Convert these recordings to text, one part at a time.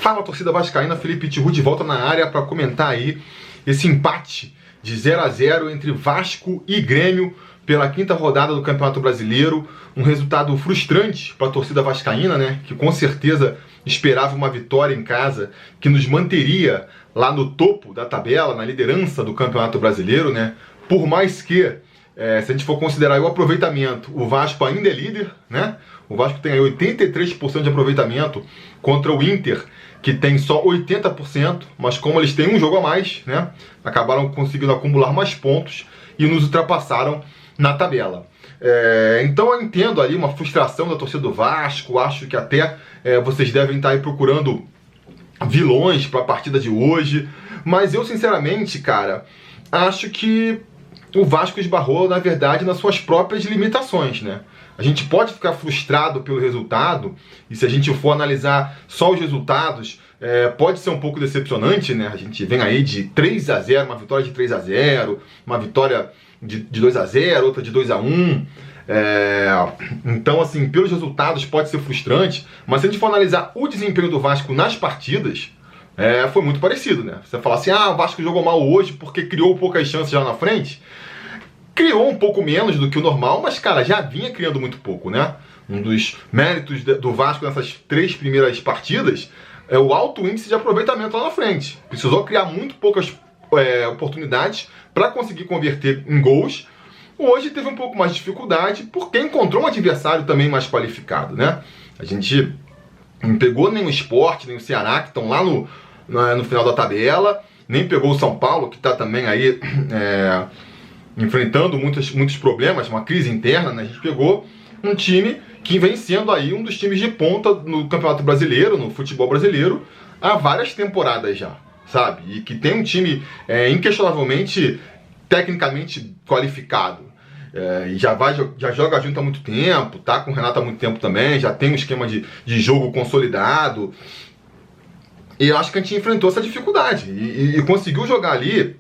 Fala, torcida vascaína, Felipe Tiru de volta na área para comentar aí esse empate de 0 a 0 entre Vasco e Grêmio pela quinta rodada do Campeonato Brasileiro. Um resultado frustrante para a torcida vascaína, né? Que com certeza esperava uma vitória em casa que nos manteria lá no topo da tabela, na liderança do Campeonato Brasileiro, né? Por mais que, se a gente for considerar o aproveitamento, o Vasco ainda é líder, né? O Vasco tem aí 83% de aproveitamento contra o Inter, que tem só 80%, mas como eles têm um jogo a mais, né, acabaram conseguindo acumular mais pontos e nos ultrapassaram na tabela. Então eu entendo ali uma frustração da torcida do Vasco, acho que até vocês devem estar aí procurando vilões para a partida de hoje, mas eu sinceramente, cara, acho que o Vasco esbarrou, na verdade, nas suas próprias limitações, né? A gente pode ficar frustrado pelo resultado, e se a gente for analisar só os resultados, pode ser um pouco decepcionante, né? A gente vem aí de 3 a 0, uma vitória de 3 a 0, uma vitória de 2 a 0, outra de 2 a 1. Então, assim, pelos resultados pode ser frustrante, mas se a gente for analisar o desempenho do Vasco nas partidas, foi muito parecido, né? Você fala assim, o Vasco jogou mal hoje porque criou poucas chances já na frente. Criou um pouco menos do que o normal, mas, cara, já vinha criando muito pouco, né? Um dos méritos do Vasco nessas 3 primeiras partidas é o alto índice de aproveitamento lá na frente. Precisou criar muito poucas oportunidades para conseguir converter em gols. Hoje teve um pouco mais de dificuldade porque encontrou um adversário também mais qualificado, né? A gente não pegou nem o Sport, nem o Ceará, que estão lá no final da tabela, nem pegou o São Paulo, que está também aí enfrentando muitos problemas, uma crise interna, né? A gente pegou um time que vem sendo aí um dos times de ponta no Campeonato Brasileiro, no futebol brasileiro, há várias temporadas já, sabe? E que tem um time inquestionavelmente, tecnicamente qualificado. E já joga junto há muito tempo, tá com o Renato há muito tempo também, já tem um esquema de jogo consolidado. E eu acho que a gente enfrentou essa dificuldade e conseguiu jogar ali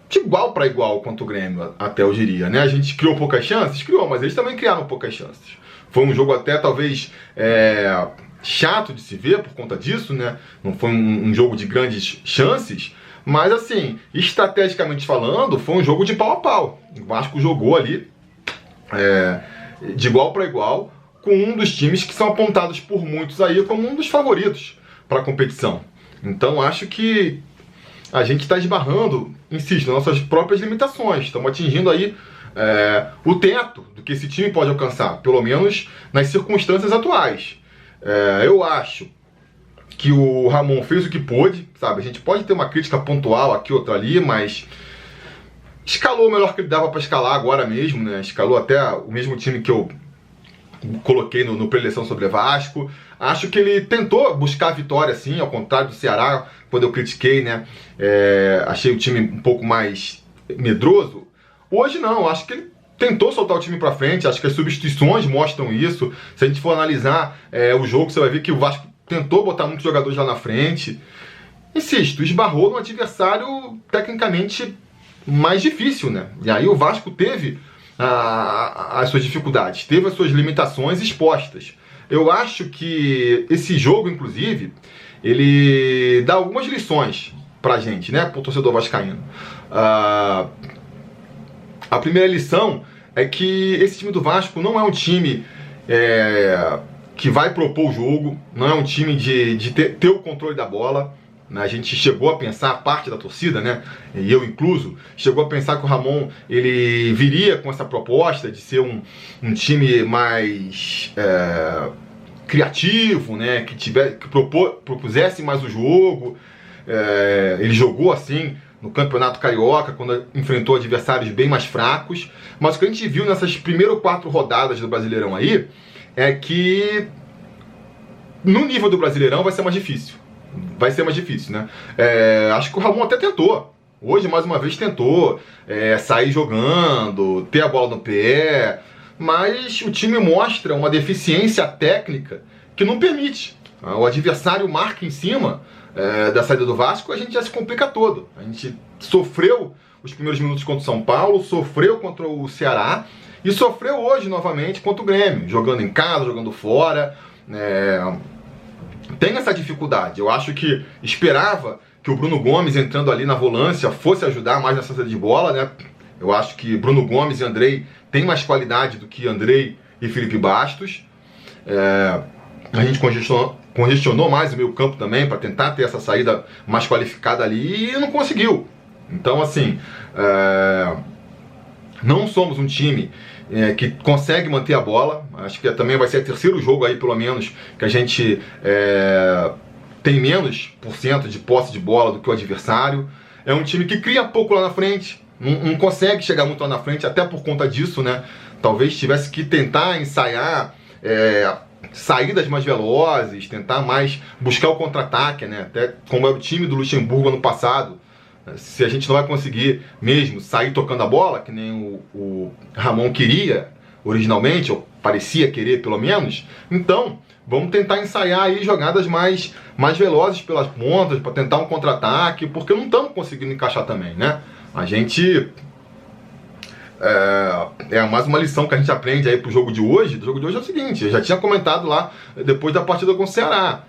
de igual para igual quanto o Grêmio, até eu diria, né? A gente criou poucas chances? Criou, mas eles também criaram poucas chances. Foi um jogo até talvez chato de se ver por conta disso, né? Não foi um jogo de grandes chances, mas assim, estrategicamente falando, foi um jogo de pau a pau. O Vasco jogou ali de igual para igual com um dos times que são apontados por muitos aí como um dos favoritos para a competição. Então acho que a gente está esbarrando, insisto, nas nossas próprias limitações. Estamos atingindo aí o teto do que esse time pode alcançar, pelo menos nas circunstâncias atuais. Eu acho que o Ramon fez o que pôde, sabe? A gente pode ter uma crítica pontual aqui, outra ali, mas escalou o melhor que ele dava para escalar agora mesmo, né? Escalou até o mesmo time que eu coloquei no preleção sobre Vasco. Acho que ele tentou buscar a vitória, sim, ao contrário do Ceará, quando eu critiquei, né? Achei o time um pouco mais medroso. Hoje não, acho que ele tentou soltar o time pra frente, acho que as substituições mostram isso. Se a gente for analisar o jogo, você vai ver que o Vasco tentou botar muitos jogadores lá na frente. Insisto, esbarrou num adversário tecnicamente mais difícil, né? E aí o Vasco teve as suas dificuldades, teve as suas limitações expostas. Eu acho que esse jogo, inclusive, ele dá algumas lições pra gente, né? Pro torcedor vascaíno. A primeira lição é que esse time do Vasco não é um time que vai propor o jogo, não é um time de ter o controle da bola. A gente chegou a pensar, parte da torcida, né, e eu incluso, chegou a pensar que o Ramon ele viria com essa proposta de ser um time mais criativo, né, que propusesse mais o jogo. Ele jogou assim no Campeonato Carioca, quando enfrentou adversários bem mais fracos, mas o que a gente viu nessas primeiras 4 rodadas do Brasileirão aí é que no nível do Brasileirão vai ser mais difícil. Vai ser mais difícil, né? Acho que o Ramon até tentou. Hoje, mais uma vez, tentou sair jogando, ter a bola no pé. Mas o time mostra uma deficiência técnica que não permite. O adversário marca em cima da saída do Vasco, a gente já se complica todo. A gente sofreu os primeiros minutos contra o São Paulo, sofreu contra o Ceará e sofreu hoje novamente contra o Grêmio. Jogando em casa, jogando fora. tem essa dificuldade. Eu acho que esperava que o Bruno Gomes entrando ali na volância fosse ajudar mais nessa saída de bola, né? Eu acho que Bruno Gomes e Andrei têm mais qualidade do que Andrei e Felipe Bastos. A gente congestionou mais o meio campo também para tentar ter essa saída mais qualificada ali e não conseguiu. Então, assim, não somos um time que consegue manter a bola. Acho que também vai ser o terceiro jogo aí, pelo menos, que a gente tem menos % de posse de bola do que o adversário. É um time que cria pouco lá na frente, não consegue chegar muito lá na frente, até por conta disso, né? Talvez tivesse que tentar ensaiar saídas mais velozes, tentar mais buscar o contra-ataque, né? Até como é o time do Luxemburgo ano passado. Se a gente não vai conseguir mesmo sair tocando a bola, que nem o Ramon queria originalmente, ou parecia querer pelo menos, então vamos tentar ensaiar aí jogadas mais velozes pelas pontas, para tentar um contra-ataque, porque não estamos conseguindo encaixar também, né? A gente... mais uma lição que a gente aprende aí pro jogo de hoje. Do jogo de hoje é o seguinte: eu já tinha comentado lá depois da partida com o Ceará.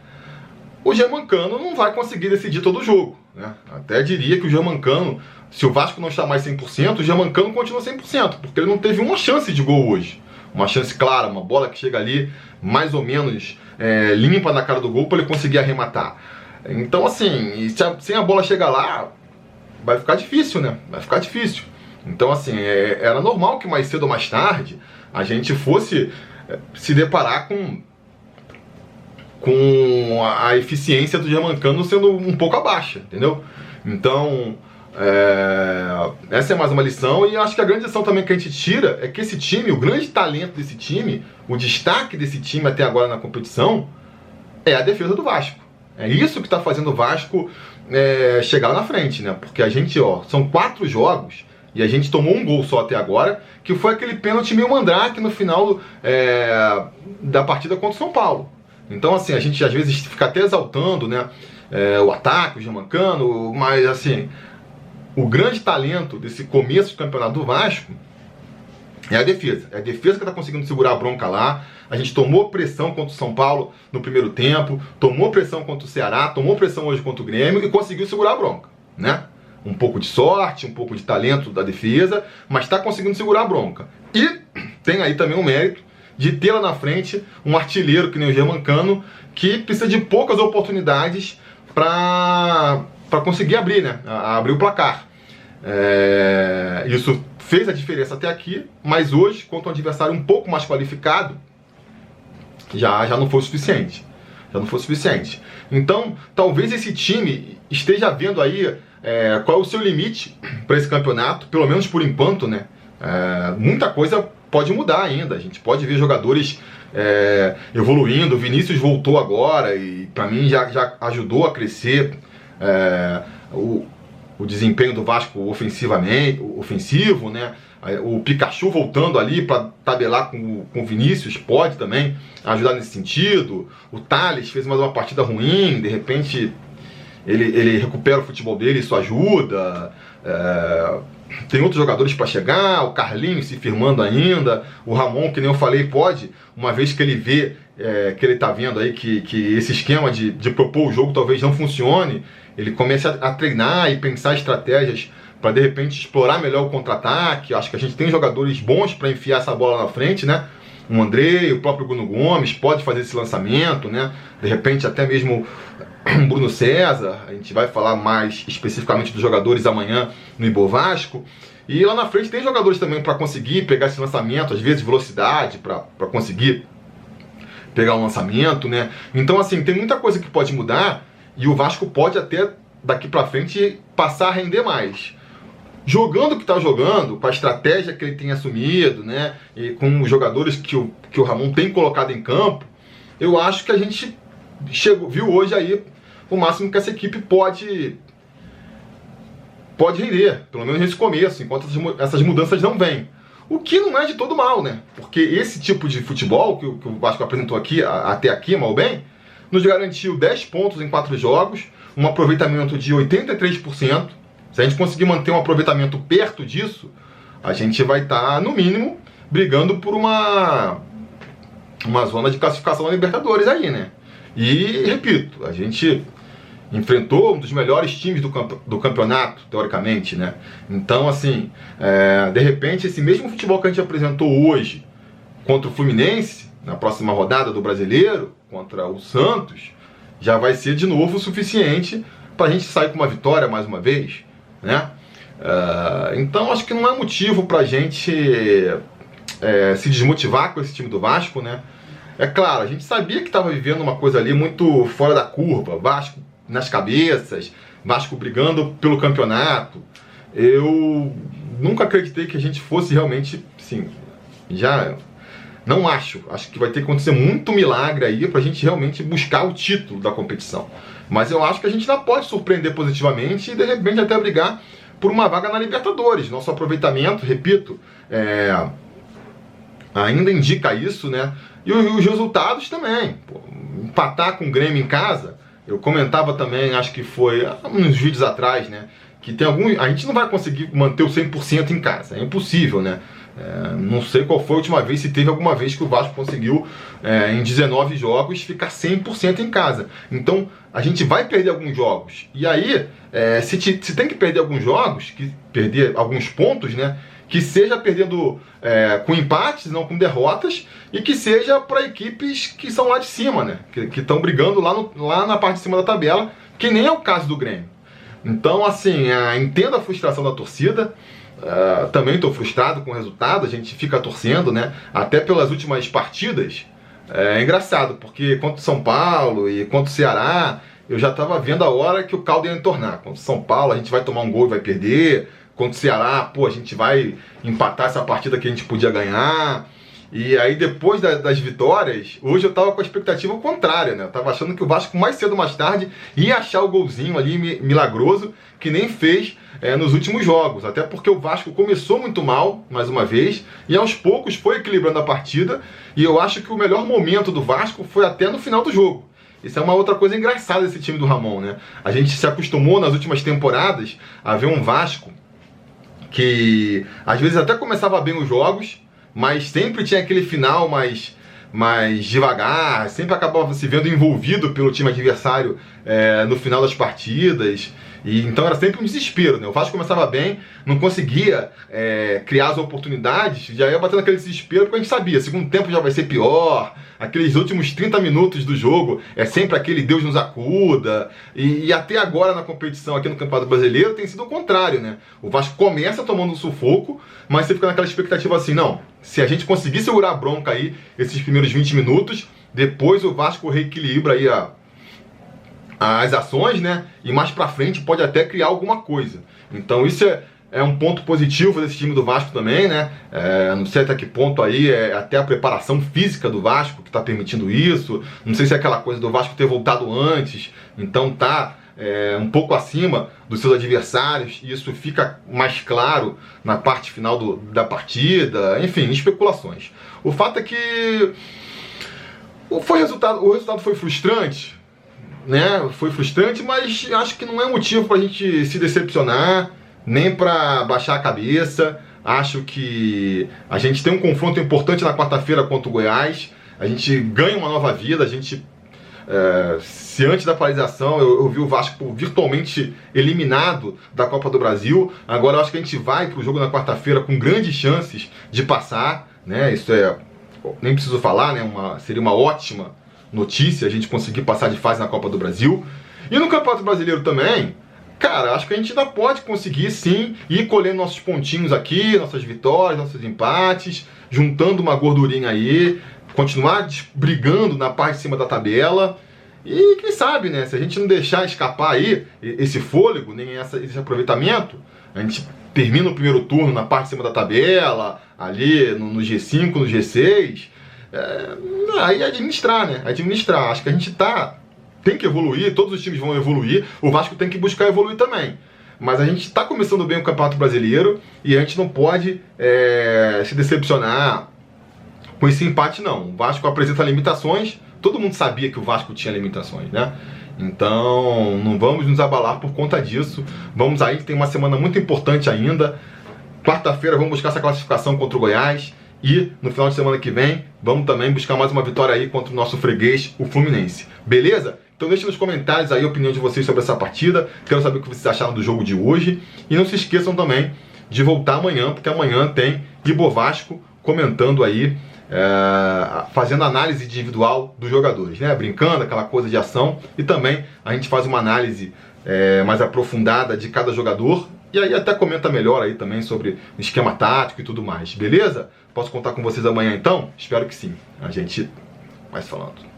O Germancano não vai conseguir decidir todo o jogo, né? Até diria que o Germancano, se o Vasco não está mais 100%, o Germancano continua 100%, porque ele não teve uma chance de gol hoje. Uma chance clara, uma bola que chega ali mais ou menos limpa na cara do gol para ele conseguir arrematar. Então, assim, sem a bola chegar lá, vai ficar difícil, né? Vai ficar difícil. Então, assim, era normal que mais cedo ou mais tarde a gente fosse se deparar com a eficiência do Germancano sendo um pouco abaixo, entendeu? Então, essa é mais uma lição. E acho que a grande lição também que a gente tira é que esse time, o grande talento desse time, o destaque desse time até agora na competição, é a defesa do Vasco. É isso que está fazendo o Vasco chegar lá na frente, né? Porque a gente, são 4 jogos e a gente tomou um gol só até agora, que foi aquele pênalti meio mandrake no final da partida contra o São Paulo. Então, assim, a gente às vezes fica até exaltando, né, o ataque, o Germancano, mas, assim, o grande talento desse começo de campeonato do Vasco é a defesa. É a defesa que está conseguindo segurar a bronca lá. A gente tomou pressão contra o São Paulo no primeiro tempo, tomou pressão contra o Ceará, tomou pressão hoje contra o Grêmio e conseguiu segurar a bronca, né? Um pouco de sorte, um pouco de talento da defesa, mas está conseguindo segurar a bronca. E tem aí também o mérito de ter lá na frente um artilheiro que nem o Germancano, que precisa de poucas oportunidades para conseguir abrir, né? Abrir o placar. Isso fez a diferença até aqui, mas hoje, contra um adversário um pouco mais qualificado, já não foi o suficiente. Já não foi o suficiente. Então, talvez esse time esteja vendo aí qual é o seu limite para esse campeonato, pelo menos por enquanto, né? Muita coisa pode mudar ainda. A gente pode ver jogadores evoluindo. O Vinícius voltou agora e para mim já ajudou a crescer o desempenho do Vasco ofensivo, né? O Pikachu voltando ali para tabelar com o Vinícius pode também ajudar nesse sentido. O Thales fez mais uma partida ruim, de repente ele recupera o futebol dele, isso ajuda. Tem outros jogadores para chegar, o Carlinhos se firmando ainda, o Ramon, que nem eu falei, pode, uma vez que ele vê que ele está vendo aí que esse esquema de propor o jogo talvez não funcione, ele começa a treinar e pensar estratégias para de repente explorar melhor o contra-ataque. Acho que a gente tem jogadores bons para enfiar essa bola na frente, né? O Andrei, o próprio Bruno Gomes pode fazer esse lançamento, né? De repente até mesmo o Bruno César. A gente vai falar mais especificamente dos jogadores amanhã no Ibo Vasco. E lá na frente tem jogadores também para conseguir pegar esse lançamento, às vezes velocidade para conseguir pegar um lançamento, né? Então, assim, tem muita coisa que pode mudar e o Vasco pode até daqui para frente passar a render mais. Jogando o que está jogando, com a estratégia que ele tem assumido, né, e com os jogadores que o Ramon tem colocado em campo, eu acho que a gente viu hoje aí o máximo que essa equipe pode render, pelo menos nesse começo, enquanto essas mudanças não vêm. O que não é de todo mal, né? Porque esse tipo de futebol que o Vasco apresentou até aqui, mal bem, nos garantiu 10 pontos em 4 jogos, um aproveitamento de 83%. Se a gente conseguir manter um aproveitamento perto disso, a gente vai estar, no mínimo, brigando por uma zona de classificação da Libertadores aí, né? E, repito, a gente enfrentou um dos melhores times do campeonato, teoricamente, né? Então, assim, de repente, esse mesmo futebol que a gente apresentou hoje contra o Fluminense, na próxima rodada do Brasileiro, contra o Santos, já vai ser de novo o suficiente para a gente sair com uma vitória mais uma vez, né? Então, acho que não é motivo para a gente se desmotivar com esse time do Vasco, né? É claro, a gente sabia que estava vivendo uma coisa ali muito fora da curva, Vasco nas cabeças, Vasco brigando pelo campeonato. Eu nunca acreditei que a gente fosse realmente, sim, já não acho que vai ter que acontecer muito milagre aí pra gente realmente buscar o título da competição. Mas eu acho que a gente ainda pode surpreender positivamente e de repente até brigar por uma vaga na Libertadores. Nosso aproveitamento, repito, ainda indica isso, né? E os resultados também. Pô, empatar com o Grêmio em casa, eu comentava também, acho que foi uns vídeos atrás, né? Que tem a gente não vai conseguir manter o 100% em casa, é impossível, né? Não sei qual foi a última vez, se teve alguma vez que o Vasco conseguiu, em 19 jogos, ficar 100% em casa. Então, a gente vai perder alguns jogos. E aí, se tem que perder alguns jogos, perder alguns pontos, né? Que seja perdendo com empates, não com derrotas, e que seja para equipes que são lá de cima, né? Que estão brigando lá na parte de cima da tabela, que nem é o caso do Grêmio. Então, assim, entendo a frustração da torcida, também estou frustrado com o resultado, a gente fica torcendo, né? Até pelas últimas partidas. É engraçado, porque contra o São Paulo e contra o Ceará, eu já estava vendo a hora que o caldo ia entornar. Contra o São Paulo, a gente vai tomar um gol e vai perder. Contra o Ceará, pô, a gente vai empatar essa partida que a gente podia ganhar. E aí depois das vitórias, hoje eu tava com a expectativa contrária, né? Eu tava achando que o Vasco mais cedo ou mais tarde ia achar o golzinho ali milagroso, que nem fez nos últimos jogos. Até porque o Vasco começou muito mal, mais uma vez, e aos poucos foi equilibrando a partida. E eu acho que o melhor momento do Vasco foi até no final do jogo. Isso é uma outra coisa engraçada desse time do Ramon, né? A gente se acostumou nas últimas temporadas a ver um Vasco que às vezes até começava bem os jogos, mas sempre tinha aquele final mais devagar, sempre acabava se vendo envolvido pelo time adversário no final das partidas. E então era sempre um desespero, né? O Vasco começava bem, não conseguia criar as oportunidades, já ia batendo aquele desespero, porque a gente sabia, segundo tempo já vai ser pior, aqueles últimos 30 minutos do jogo é sempre aquele Deus nos acuda, e até agora na competição aqui no Campeonato Brasileiro tem sido o contrário, né? O Vasco começa tomando um sufoco, mas você fica naquela expectativa assim, não, se a gente conseguir segurar a bronca aí, esses primeiros 20 minutos, depois o Vasco reequilibra aí as ações, né? E mais pra frente pode até criar alguma coisa. Então isso é um ponto positivo desse time do Vasco também, né? Não sei até que ponto aí até a preparação física do Vasco que tá permitindo isso. Não sei se é aquela coisa do Vasco ter voltado antes, então tá um pouco acima dos seus adversários, e isso fica mais claro na parte final da partida. Enfim, especulações. O fato é que o resultado foi frustrante, né? Foi frustrante, mas acho que não é motivo pra gente se decepcionar, nem pra baixar a cabeça. Acho que a gente tem um confronto importante na quarta-feira contra o Goiás. A gente ganha uma nova vida. A gente, se antes da paralisação eu vi o Vasco virtualmente eliminado da Copa do Brasil, agora eu acho que a gente vai pro jogo na quarta-feira com grandes chances de passar, né? Isso nem preciso falar, né? Seria uma ótima notícia a gente conseguir passar de fase na Copa do Brasil. E no Campeonato Brasileiro também, cara, acho que a gente ainda pode conseguir sim ir colhendo nossos pontinhos aqui, nossas vitórias, nossos empates, juntando uma gordurinha aí, continuar brigando na parte de cima da tabela. E quem sabe, né, se a gente não deixar escapar aí esse fôlego, nem esse aproveitamento, a gente termina o primeiro turno na parte de cima da tabela, ali no G5, no G6, aí administrar, né? Administrar. Acho que a gente tem que evoluir, todos os times vão evoluir, o Vasco tem que buscar evoluir também. Mas a gente está começando bem o Campeonato Brasileiro e a gente não pode se decepcionar com esse empate, não. O Vasco apresenta limitações, todo mundo sabia que o Vasco tinha limitações, né? Então não vamos nos abalar por conta disso. Vamos aí, tem uma semana muito importante ainda. Quarta-feira vamos buscar essa classificação contra o Goiás. E no final de semana que vem, vamos também buscar mais uma vitória aí contra o nosso freguês, o Fluminense. Beleza? Então deixe nos comentários aí a opinião de vocês sobre essa partida. Quero saber o que vocês acharam do jogo de hoje. E não se esqueçam também de voltar amanhã, porque amanhã tem Ibo Vasco comentando aí, fazendo análise individual dos jogadores, né? Brincando, aquela coisa de ação. E também a gente faz uma análise mais aprofundada de cada jogador. E aí até comenta melhor aí também sobre o esquema tático e tudo mais. Beleza? Posso contar com vocês amanhã então? Espero que sim. A gente vai se falando.